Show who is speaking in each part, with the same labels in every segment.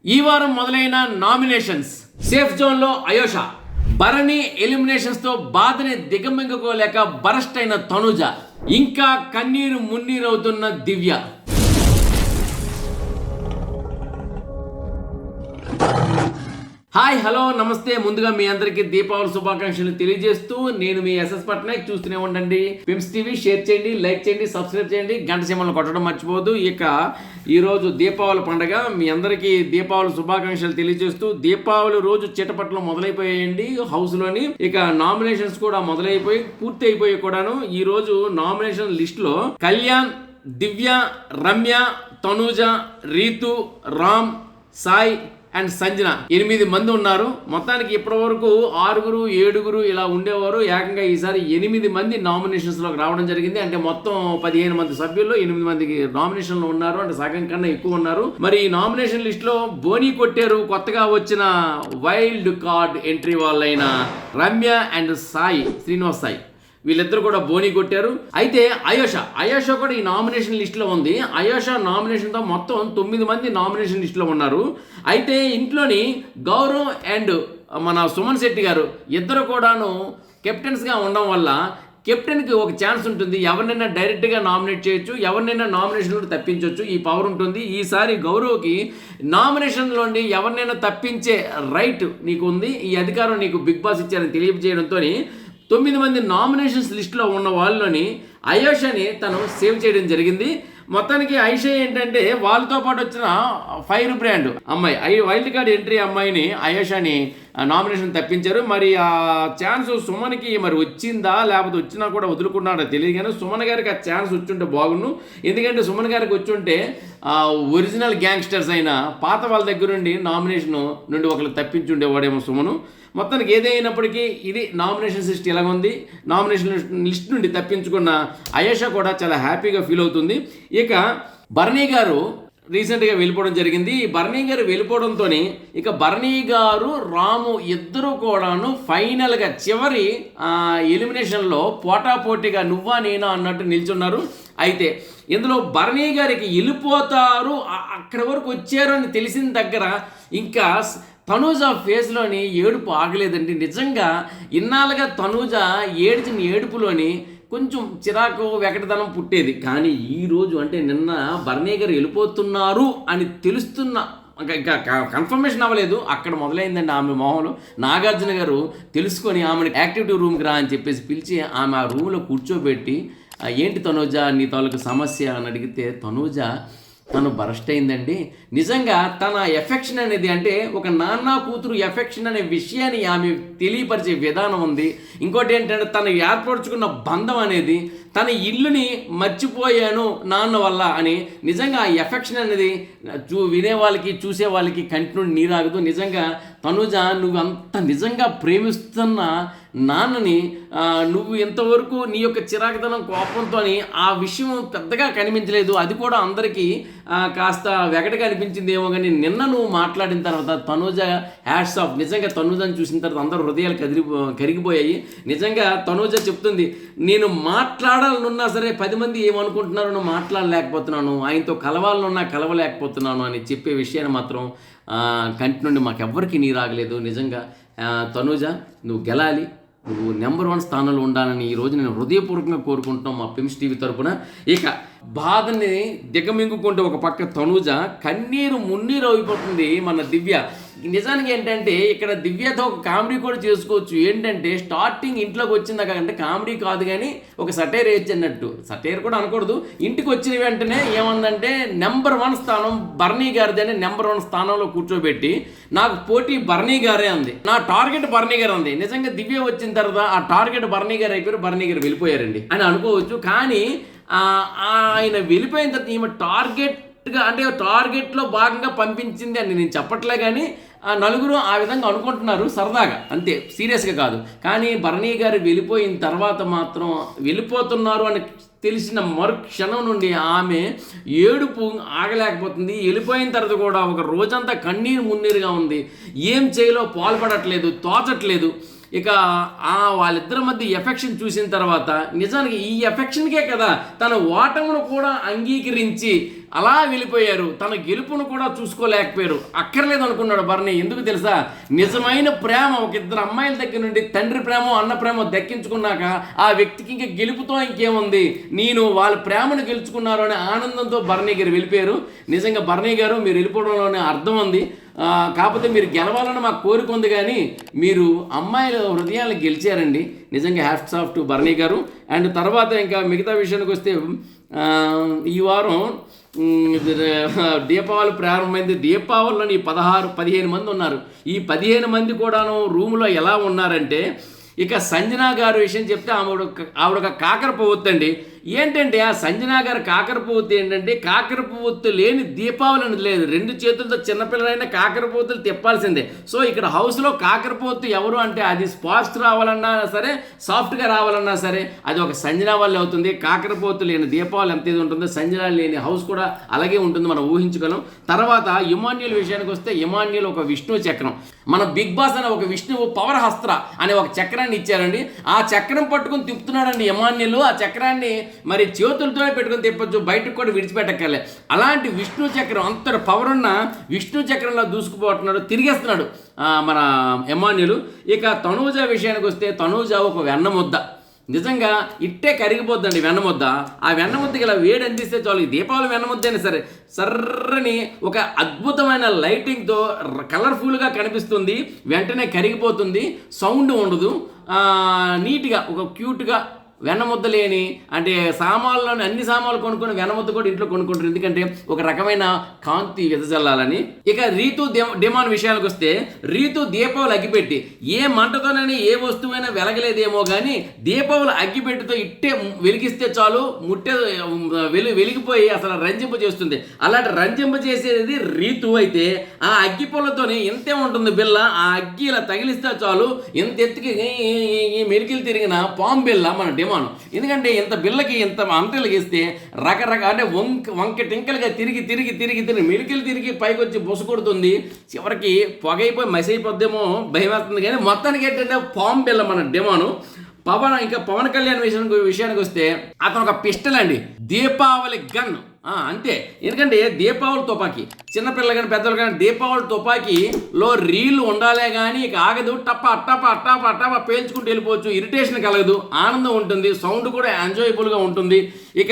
Speaker 1: ఈ వారం మొదలైన నామినేషన్స్. సేఫ్ జోన్లో అయోష, భరణి ఎలిమినేషన్స్తో బాధని దిగమింగుకోలేక బరస్ట్ అయిన తనుజ, ఇంకా కన్నీరు మున్నీరవుతున్న దివ్య. హాయ్, హలో, నమస్తే. ముందుగా మీ అందరికీ దీపావళి శుభాకాంక్షలు తెలియజేస్తూ నేను మీ ఎస్ఎస్ పట్నాయక్. చూస్తూనే ఉండండి పిమ్స్ టీవీ. షేర్ చేయండి, లైక్ చేయండి, సబ్స్క్రైబ్ చేయండి, గంట సింబల్ని కొట్టడం మర్చిపోవద్దు. ఇక ఈరోజు దీపావళి పండుగ, మీ అందరికీ దీపావళి శుభాకాంక్షలు తెలియజేస్తూ దీపావళి రోజు చిటపట్లు మొదలైపోయాయండి హౌస్లోని. ఇక నామినేషన్స్ కూడా మొదలైపోయి పూర్తి అయిపోయి కూడాను. ఈ రోజు నామినేషన్ లిస్టులో కళ్యాణ్, దివ్య, రమ్య, తనూజ, రీతు, రామ్, సాయి అండ్ సంజన 8 మంది ఉన్నారు. మొత్తానికి ఇప్పటి వరకు 6, 7 ఇలా ఉండేవారు. ఏకంగా ఈసారి 8 మంది నామినేషన్స్లోకి రావడం జరిగింది. అంటే మొత్తం 15 మంది సభ్యుల్లో 8 మందికి నామినేషన్లు ఉన్నారు. అంటే సగం కన్నా ఎక్కువ ఉన్నారు. మరి ఈ నామినేషన్ లిస్టులో బోనీ కొట్టారు కొత్తగా వచ్చిన వైల్డ్ కార్డ్ ఎంట్రీ వాళ్ళైన రమ్య అండ్ సాయి, శ్రీనివాస్ సాయి. వీళ్ళిద్దరు కూడా బోనీ కొట్టారు. అయితే అయోష కూడా ఈ నామినేషన్ లిస్టులో ఉంది. అయోష నామినేషన్తో మొత్తం 9 మంది నామినేషన్ లిస్టులో ఉన్నారు. అయితే ఇంట్లోని గౌరవ్ అండ్ మన సుమన్ శెట్టి గారు ఇద్దరు కూడాను కెప్టెన్స్గా ఉండడం వల్ల కెప్టెన్కి ఒక ఛాన్స్ ఉంటుంది. ఎవరినైనా డైరెక్ట్గా నామినేట్ చేయొచ్చు, ఎవరినైనా నామినేషన్లో తప్పించవచ్చు. ఈ పవర్ ఉంటుంది. ఈసారి గౌరవ్కి నామినేషన్లోండి ఎవరినైనా తప్పించే రైట్ నీకు ఉంది. ఈ అధికారం నీకు బిగ్ బాస్ ఇచ్చారని తెలియజేయడంతో 9 మంది నామినేషన్స్ లిస్టులో ఉన్న వాళ్ళని అయోషని తను సేవ్ చేయడం జరిగింది. మొత్తానికి ఐష ఏంటంటే వాళ్ళతో పాటు వచ్చిన ఫైర్ బ్రాండ్ అమ్మాయి, వైల్డ్ కార్డ్ ఎంట్రీ అమ్మాయిని అయోషని నామినేషన్ తప్పించారు. మరి ఆ ఛాన్స్ సుమన్కి మరి వచ్చిందా లేకపోతే వచ్చినా కూడా వదులుకున్నాడో తెలియదు. కానీ సుమన్ గారికి ఆ ఛాన్స్ వచ్చుంటే బాగుండు. ఎందుకంటే సుమన్ గారికి వచ్చుంటే ఒరిజినల్ గ్యాంగ్స్టర్స్ అయిన పాత వాళ్ళ దగ్గర నుండి నామినేషన్ నుండి ఒకరు తప్పించుండేవాడేమో సుమను. మొత్తానికి ఏదైనప్పటికీ ఇది నామినేషన్ లిస్ట్ ఎలాగుంది. నామినేషన్ లిస్ట్ నుండి తప్పించుకున్న అయేష కూడా చాలా హ్యాపీగా ఫీల్ అవుతుంది. ఇక భరణి గారు రీసెంట్గా వెళ్ళిపోవడం జరిగింది. భరణి గారు వెళ్ళిపోవడంతో ఇక భరణి గారు, రాము ఇద్దరు కూడాను ఫైనల్గా చివరి ఎలిమినేషన్లో పోటాపోటీగా నువ్వా నేనా అన్నట్టు నిల్చున్నారు. అయితే ఇందులో భరణి గారికి వెళ్ళిపోతారు అక్కడి వరకు వచ్చారు అని తెలిసిన దగ్గర ఇంకా తనూజ ఫేస్లోని ఏడుపు ఆగలేదండి. నిజంగా ఇన్నాళ్ళుగా తనూజ ఏడ్చిన ఏడుపులోని కొంచెం చిరాకు వెకటదనం పుట్టేది. కానీ ఈరోజు అంటే నిన్న భరణి గారు వెళ్ళిపోతున్నారు అని తెలుస్తున్న ఇంకా కన్ఫర్మేషన్ అవ్వలేదు, అక్కడ మొదలైందండి ఆమె మొహంలో. నాగార్జున గారు తెలుసుకొని ఆమెను యాక్టివిటీ రూమ్కి రా అని చెప్పేసి పిలిచి ఆమె ఆ రూమ్లో కూర్చోబెట్టి ఏంటి తనూజ నీ తాలూకు సమస్య అని అడిగితే తను బరస్ట్ అయిందండి. నిజంగా తన ఎఫెక్షన్ అనేది అంటే ఒక నాన్న కూతురు ఎఫెక్షన్ అనే విషయాన్ని ఆమె తెలియపరిచే విధానం ఉంది. ఇంకోటి ఏంటంటే తను ఏర్పరచుకున్న బంధం అనేది తన ఇల్లుని మర్చిపోయాను నాన్న వల్ల అని నిజంగా ఆ ఎఫెక్షన్ అనేది వినే వాళ్ళకి చూసే వాళ్ళకి కంటి నుండి నీరాగదు. నిజంగా తనూజ నువ్వు అంత నిజంగా ప్రేమిస్తున్న నాన్నని నువ్వు ఎంతవరకు నీ యొక్క చిరాకుతనం కోపంతో ఆ విషయం పెద్దగా కనిపించలేదు. అది కూడా అందరికీ కాస్త వెగటగా అనిపించిందేమో. కానీ నిన్న నువ్వు మాట్లాడిన తర్వాత తనూజ హ్యాట్స్ ఆఫ్. నిజంగా తనూజని చూసిన తర్వాత అందరూ హృదయాలు కరిగిపోయాయి. నిజంగా తనూజ చెప్తుంది, నేను మాట్లాడాలనున్నా సరే 10 మంది ఏమనుకుంటున్నారో నువ్వు మాట్లాడలేకపోతున్నాను, ఆయనతో కలవాలనున్నా కలవలేకపోతున్నాను అని చెప్పే విషయాన్ని మాత్రం కంటి నుండి మాకెవ్వరికి నీ రాగలేదు. నిజంగా తనూజ నువ్వు గెలాలి, నువ్వు నెంబర్ 1 స్థానంలో ఉండాలని ఈరోజు నేను హృదయపూర్వకంగా కోరుకుంటున్నాం మా పిమ్స్ టీవీ తరపున. ఇక బాధని దిగమింగుకుంటే ఒక పక్క తనూజ కన్నీరు మున్నీరు అయిపోతుంది మన దివ్య. నిజానికి ఏంటంటే ఇక్కడ దివ్యతో ఒక కామెడీ కూడా చేసుకోవచ్చు. ఏంటంటే స్టార్టింగ్ ఇంట్లోకి వచ్చిందాక అంటే కామెడీ కాదు కానీ ఒక సటైర్ వేయచ్చు అన్నట్టు. సటైర్ కూడా అనకూడదు. ఇంటికి వచ్చిన వెంటనే ఏమందంటే నెంబర్ 1 స్థానం భరణి గారిది అని నెంబర్ 1 స్థానంలో కూర్చోబెట్టి నాకు పోటీ భరణి గారే అంది, నా టార్గెట్ భరణి గారు అంది. నిజంగా దివ్య వచ్చిన తర్వాత ఆ టార్గెట్ భరణి గారు అయిపోయారు, భరణి గారు వెళ్ళిపోయారండి అని అనుకోవచ్చు. కానీ ఆయన వెళ్ళిపోయిన తర్వాత ఈమె టార్గెట్గా అంటే టార్గెట్లో భాగంగా పంపించింది అని నేను చెప్పట్లే. కానీ నలుగురు ఆ విధంగా అనుకుంటున్నారు సరదాగా, అంతే, సీరియస్గా కాదు. కానీ భరణి గారు వెళ్ళిపోయిన తర్వాత మాత్రం వెళ్ళిపోతున్నారు అని తెలిసిన మరుక్షణం నుండి ఆమె ఏడుపు ఆగలేకపోతుంది. వెళ్ళిపోయిన తర్వాత కూడా ఒక రోజంతా కన్నీరు మున్నీరుగా ఉంది. ఏం చేయాలో పాల్పడట్లేదు, తోచట్లేదు. ఇక వాళ్ళిద్దరి మధ్య ఎఫెక్షన్ చూసిన తర్వాత నిజానికి ఈ ఎఫెక్షన్కే కదా తన ఓటమును కూడా అంగీకరించి అలా వెళ్ళిపోయారు. తన గెలుపును కూడా చూసుకోలేకపోయారు. అక్కర్లేదు అనుకున్నాడు బర్నీ. ఎందుకు తెలుసా, నిజమైన ప్రేమ ఒక ఇద్దరు అమ్మాయిల దగ్గర నుండి తండ్రి ప్రేమ అన్న ప్రేమ దక్కించుకున్నాక ఆ వ్యక్తికి ఇంక గెలుపుతో ఇంకేముంది, నేను వాళ్ళ ప్రేమను గెలుచుకున్నారు అనే ఆనందంతో బర్నీ గారు వెళ్ళిపోయారు. నిజంగా బర్నీ గారు మీరు వెళ్ళిపోవడంలోనే అర్థం ఉంది. కాకపోతే మీరు గెలవాలని మాకు కోరిక ఉంది, కానీ మీరు అమ్మాయిల హృదయాలను గెలిచారండి. నిజంగా హ్యాట్స్ ఆఫ్ టు బర్నీ గారు. అండ్ తర్వాత ఇంకా మిగతా విషయానికి వస్తే ఈ వారం దీపావళి ప్రారంభమైంది. దీపావళిలో 15 మంది ఉన్నారు. ఈ 15 మంది కూడాను రూమ్లో ఎలా ఉన్నారంటే, ఇక సంజనా గారి విషయం చెప్తే ఆవిడ కాకర పువ్వొత్తండి. ఏంటంటే ఆ సంజనా గారు కాకర పువ్వొత్తు ఏంటంటే, కాకర పువ్వొత్తు లేని దీపావళి అనేది లేదు. 2 చేతులతో చిన్నపిల్లలైనా కాకర పువ్వొత్తులు తిప్పాల్సిందే. సో ఇక్కడ హౌస్లో కాకర పువ్వొత్తు ఎవరు అంటే, అది స్పాస్ట్ రావాలన్నా సరే, సాఫ్ట్గా రావాలన్నా సరే అది ఒక సంజనా వల్ల అవుతుంది. కాకర పువ్వొత్తు లేని దీపావళి ఎంత ఇది ఉంటుందో, సంజనా లేని హౌస్ కూడా అలాగే ఉంటుంది, మనం ఊహించగలం. తర్వాత ఇమాన్యుల్ విషయానికి వస్తే, ఇమాన్యుల్ ఒక విష్ణు చక్రం. మన బిగ్ బాస్ అనే ఒక విష్ణువు పవర్ హస్త్ర అనే ఒక చక్రాన్ని ఇచ్చారండి. ఆ చక్రం పట్టుకుని తిప్పుతున్నాడండి ఇమాన్యుల్. ఆ చక్రాన్ని మరి చేతులతోనే పెట్టుకుని తిప్పొచ్చు, బయటకు కూడా విడిచిపెట్టక్కర్లే. అలాంటి విష్ణు చక్రం, అంత పవర్ ఉన్న విష్ణు చక్రంలో దూసుకుపోతున్నాడు, తిరిగేస్తున్నాడు మన ఇమాన్యుల్. ఇక తనూజ విషయానికి వస్తే, తనూజ ఒక వెన్నముద్ద. నిజంగా ఇట్టే కరిగిపోద్దండి వెన్నముద్ద. ఆ వెన్నముద్దకి ఇలా వేడి అందిస్తే చాలు. దీపావళి వెన్నముద్ద అయినా సరే సర్రని ఒక అద్భుతమైన లైటింగ్తో కలర్ఫుల్గా కనిపిస్తుంది, వెంటనే కరిగిపోతుంది, సౌండ్ ఉండదు, నీట్గా ఒక క్యూట్గా వెన్నముద్ద లేని, అంటే సామాన్లను అన్ని సామాన్లు కొనుక్కొని వెన్నముద్ద కూడా ఇంట్లో కొనుక్కుంటారు, ఎందుకంటే ఒక రకమైన కాంతి వెదజల్లాలని. ఇక రీతు డిమాండ్ విషయానికి వస్తే, రీతు దీపావళి అగ్గిపెట్టి ఏ మంటతోనైనా ఏ వస్తువైనా వెలగలేదేమో కానీ దీపావళి అగ్గిపెట్టితో ఇట్టే వెలిగిస్తే చాలు, వెలిగిపోయి అసలు రంజింప చేస్తుంది. అలాంటి రంజింప చేసేది రీతు అయితే, ఆ అగ్గి పొలతోనే ఇంతే ఉంటుంది బిల్ల. ఆ అగ్గి ఇలా తగిలిస్తే చాలు, ఇంత ఎత్తుకి మెలికిలు తిరిగిన పాము బిల్ల మన డిమాండ్. ఎందుకంటే ఇంత బిల్లకి ఇంత అంటలు గీస్తే రకరకాల అంటే వంక టింకలుగా తిరిగి మెలికలు తిరిగి పైకి వచ్చి బొసు కొడుతుంది. చివరికి పొగైపోయి మసైపోద్దేమో భయం వేస్తుంది. కానీ మొత్తానికి ఏంటంటే పాము బిల్ల మన డిమాండ్. పవన్ కళ్యాణ్ విషయానికి వస్తే, అతను ఒక పిస్టల్ అండి, దీపావళి గన్ అంతే. ఎందుకంటే దీపావళి తుపాకీ, చిన్నపిల్లలు కానీ పెద్దలు కానీ దీపావళి తుపాకీలో రీల్ ఉండాలే కానీ ఇక ఆగదు. టప్ప పేల్చుకుంటూ వెళ్ళిపోవచ్చు, ఇరిటేషన్ కలగదు, ఆనందం ఉంటుంది, సౌండ్ కూడా ఎంజాయబుల్గా ఉంటుంది. ఇక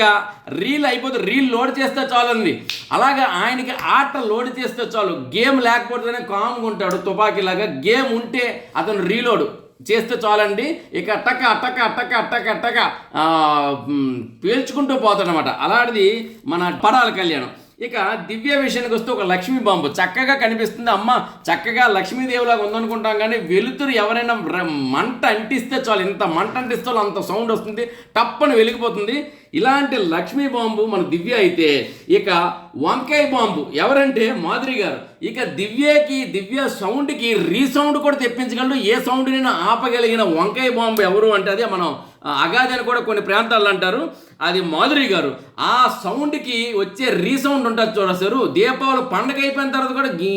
Speaker 1: రీల్ అయిపోతే రీల్ లోడ్ చేస్తే చాలండి. అలాగా ఆయనకి ఆట లోడ్ చేస్తే చాలు, గేమ్ లేకపోతేనే కామ్గా ఉంటాడు. తుపాకీలాగా గేమ్ ఉంటే అతను రీలోడ్ చేస్తే చాలండి. ఇక అట్టక పేల్చుకుంటూ పోతాడనమాట. అలాంటిది మన పడాల కళ్యాణం. ఇక దివ్య విషయానికి వస్తే ఒక లక్ష్మీ బాంబు చక్కగా కనిపిస్తుంది. అమ్మ చక్కగా లక్ష్మీదేవిలాగా ఉందనుకుంటాం, కానీ వెలుతురు ఎవరైనా మంట అంటిస్తే చాలు, ఇంత మంట అంటిస్తే అంత సౌండ్ వస్తుంది, టప్పని వెలిగిపోతుంది. ఇలాంటి లక్ష్మీ బాంబు మన దివ్య అయితే, ఇక వంకాయ బాంబు ఎవరంటే మాధురి గారు. ఇక దివ్య సౌండ్కి రీసౌండ్ కూడా తెప్పించగలడు. ఏ సౌండ్నైనా ఆపగలిగిన వంకాయ బాంబు ఎవరు అంటే, అదే మనం అగాది అని కూడా కొన్ని ప్రాంతాల్లో అంటారు, అది మాధురి గారు. ఆ సౌండ్కి వచ్చే రీసౌండ్ ఉంటుంది చూడసారు. దీపావళి పండుగ అయిపోయిన తర్వాత కూడా గీ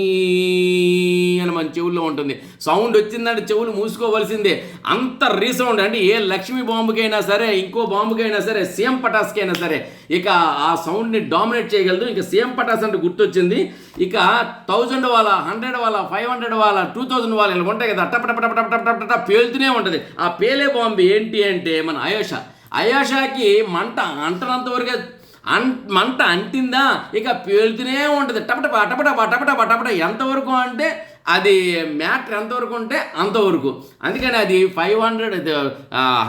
Speaker 1: అని మన చెవుల్లో ఉంటుంది. సౌండ్ వచ్చిందంటే చెవులు మూసుకోవలసిందే, అంత రీసౌండ్. అంటే ఏ లక్ష్మీ బాంబుకైనా సరే, ఇంకో బాంబుకైనా సరే, సేమ్ పటాస్కైనా సరే ఇక ఆ సౌండ్ని డామినేట్ చేయగలదు. ఇక సేమ్ పటాస్ అంటే గుర్తొచ్చింది. ఇక 1000 వాళ్ళ, 100 వాళ్ళ, 500 వాళ్ళ, 2000 వాళ్ళ ఇలా ఉంటాయి కదా, టప పేలుతూనే ఉంటుంది. ఆ పేలే బాంబు ఏంటి అంటే మన అయాషాకి మంట అంటనంత వరకే, మంట అంటిందా ఇక పేలుతూనే ఉంటుంది. టపటప ఎంతవరకు అంటే అది మ్యాటర్ ఎంతవరకు ఉంటే అంతవరకు. అందుకని అది 500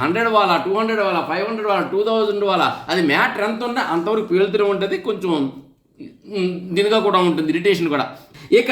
Speaker 1: 100 వాళ్ళ, 200 వాళ్ళ, 500 వాళ్ళ, 2000 వాళ్ళ, అది మ్యాటర్ ఎంత ఉంటే అంతవరకు పేలుతూనే ఉంటుంది. కొంచెం దీనిగా కూడా ఉంటుంది, ఇరిటేషన్ కూడా. ఇక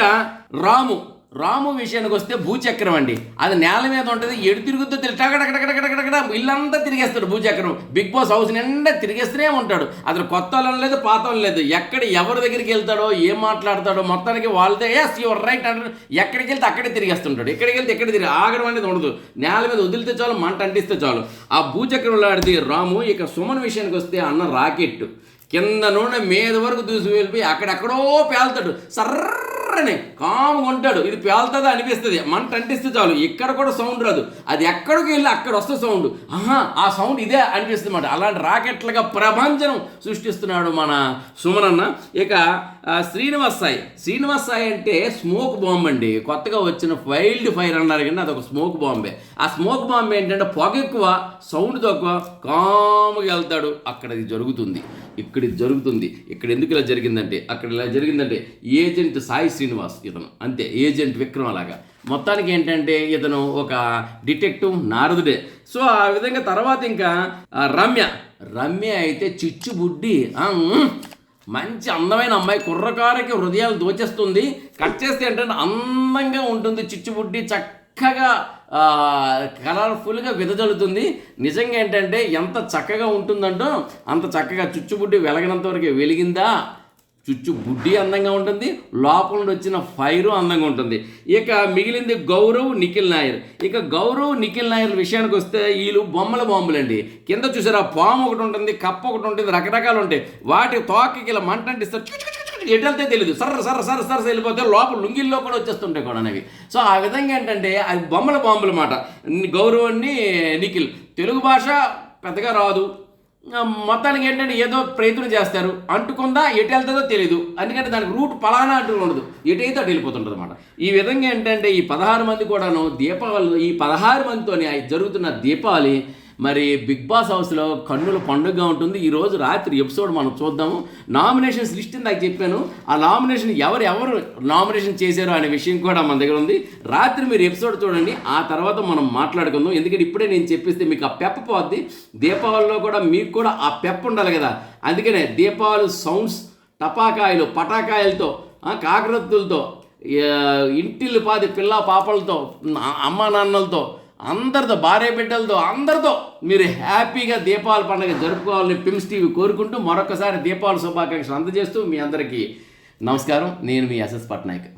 Speaker 1: రాము విషయానికి వస్తే భూచక్రం అండి. అది నేల మీద ఉంటుంది, ఎడు తిరుగుతూ టగడగడగడగడగడ ఇల్లంతా తిరిగేస్తాడు భూచక్రం. బిగ్ బాస్ హౌస్ నిండా తిరిగేస్తూనే ఉంటాడు. అతను కొత్త వాళ్ళని లేదు, పాత వాళ్ళని లేదు. ఎక్కడ ఎవరి దగ్గరికి వెళ్తాడో, ఏం మాట్లాడతాడో మొత్తానికి వాళ్ళతో ఎస్ యువర్ రైట్ అంటాడు. ఎక్కడికి వెళ్తే అక్కడే తిరిగేస్తుంటాడు, ఎక్కడికి వెళ్తే ఎక్కడ తిరిగి ఆగడం అనేది ఉండదు. నేల మీద వదిలితే చాలు, మంట అంటిస్తే చాలు. ఆ భూచక్రంలో ఆడితే రాము. ఇక సుమన్ విషయానికి వస్తే అన్న రాకెట్ కింద నుండి మీద వరకు దూసి వెళ్ళిపోయి అక్కడెక్కడో పేలుతాడు. సర్ర సర్రని కాముగా ఉంటాడు. ఇది పేలుతుందా అనిపిస్తుంది, మంట అంటిస్తే చాలు, ఇక్కడ కూడా సౌండ్ రాదు, అది ఎక్కడికి వెళ్ళి అక్కడ వస్తే సౌండ్, ఆ సౌండ్ ఇదే అనిపిస్తుంది అన్నమాట. అలాంటి రాకెట్లుగా ప్రభంజనం సృష్టిస్తున్నాడు మన సుమనన్న. ఇక శ్రీనివాస్ సాయి అంటే స్మోక్ బాంబ్ అండి. కొత్తగా వచ్చిన వైల్డ్ ఫైర్ అన్నారు కానీ అదొక స్మోక్ బాంబే. ఆ స్మోక్ బాంబ్ ఏంటంటే పొగ ఎక్కువ, సౌండ్ తక్కువ, కాముగా వెళ్తాడు. అక్కడ ఇది జరుగుతుంది, ఇక్కడ ఇది జరుగుతుంది, ఇక్కడ ఎందుకు ఇలా జరిగిందంటే, అక్కడ ఇలా జరిగిందంటే ఏజెంట్ సాయి శ్రీనివాస్ ఇతను, అంతే, ఏజెంట్ విక్రమ్ అలాగా. మొత్తానికి ఏంటంటే ఇతను ఒక డిటెక్టివ్ నారదుడే. సో ఆ విధంగా తర్వాత ఇంకా రమ్య అయితే చిచ్చుబుడ్డి, మంచి అందమైన అమ్మాయి, కుర్రకారకి హృదయాలు దోచేస్తుంది. కట్ చేస్తే ఏంటంటే అందంగా ఉంటుంది, చిచ్చుబుడ్డి చక్కగా కలర్ఫుల్గా విదజల్లుతుంది. నిజంగా ఏంటంటే ఎంత చక్కగా ఉంటుందంటో అంత చక్కగా చుచ్చుబుడ్డి వెలగినంత వరకు వెలిగిందా, చుచ్చుబుడ్డి అందంగా ఉంటుంది, లోపల నుండి వచ్చిన ఫైరు అందంగా ఉంటుంది. ఇక మిగిలింది గౌరవ్ నిఖిల్ నాయర్. ఇక గౌరవ్ నిఖిల్ నాయర్ విషయానికి వస్తే వీళ్ళు బొమ్మల బాంబులండి. కింద చూసారా, పాము ఒకటి ఉంటుంది, కప్ప ఒకటి ఉంటుంది, రకరకాలు ఉంటాయి. వాటి తోకకి ఇలా మంట అంటిస్తారు, ఎటెళ్తే తెలియదు, సర్ర వెళ్ళిపోతే లోపల లుంగిల్లో కూడా వచ్చేస్తుంటాయి కూడా అనేవి. సో ఆ విధంగా ఏంటంటే అది బొమ్మల బాంబులు మాట. గౌరవాన్ని నిఖిల్ తెలుగు భాష పెద్దగా రాదు, మొత్తానికి ఏంటంటే ఏదో ప్రయత్నం చేస్తారు, అంటుకుందా ఎటు వెళ్తుందో తెలియదు, ఎందుకంటే దానికి రూట్ పలానా అంటూ ఉండదు, ఎటైతే అటు వెళ్ళిపోతుంటుంది అనమాట. ఈ విధంగా ఏంటంటే ఈ 16 మంది కూడాను దీపావళి, ఈ 16 మందితోని జరుగుతున్న దీపావళి మరి బిగ్ బాస్ హౌస్లో కన్నుల పండుగగా ఉంటుంది. ఈరోజు రాత్రి ఎపిసోడ్ మనం చూద్దాము. నామినేషన్స్ లిస్ట్ నాకు చెప్పాను, ఆ నామినేషన్ ఎవరు నామినేషన్ చేశారో అనే విషయం కూడా మన దగ్గర ఉంది. రాత్రి మీరు ఎపిసోడ్ చూడండి, ఆ తర్వాత మనం మాట్లాడుకుందాం. ఎందుకంటే ఇప్పుడే నేను చెప్పిస్తే మీకు ఆ పెప్ప పోద్ది. దీపావళిలో కూడా మీకు కూడా ఆ పెప్ప ఉండాలి కదా, అందుకనే దీపావళి సౌండ్స్, టపాకాయలు, పటాకాయలతో, కాకరొత్తులతో, ఇంటిల్లి పాది పిల్ల పాపలతో, అమ్మా నాన్నలతో, అందరితో, భార్య బిడ్డలతో, అందరితో మీరు హ్యాపీగా దీపావళి పండుగ జరుపుకోవాలని పిమ్స్ టీవీ కోరుకుంటూ మరొకసారి దీపావళి శుభాకాంక్షలు అందజేస్తూ మీ అందరికీ నమస్కారం. నేను మీ ఎస్ఎస్ పట్నాయక్.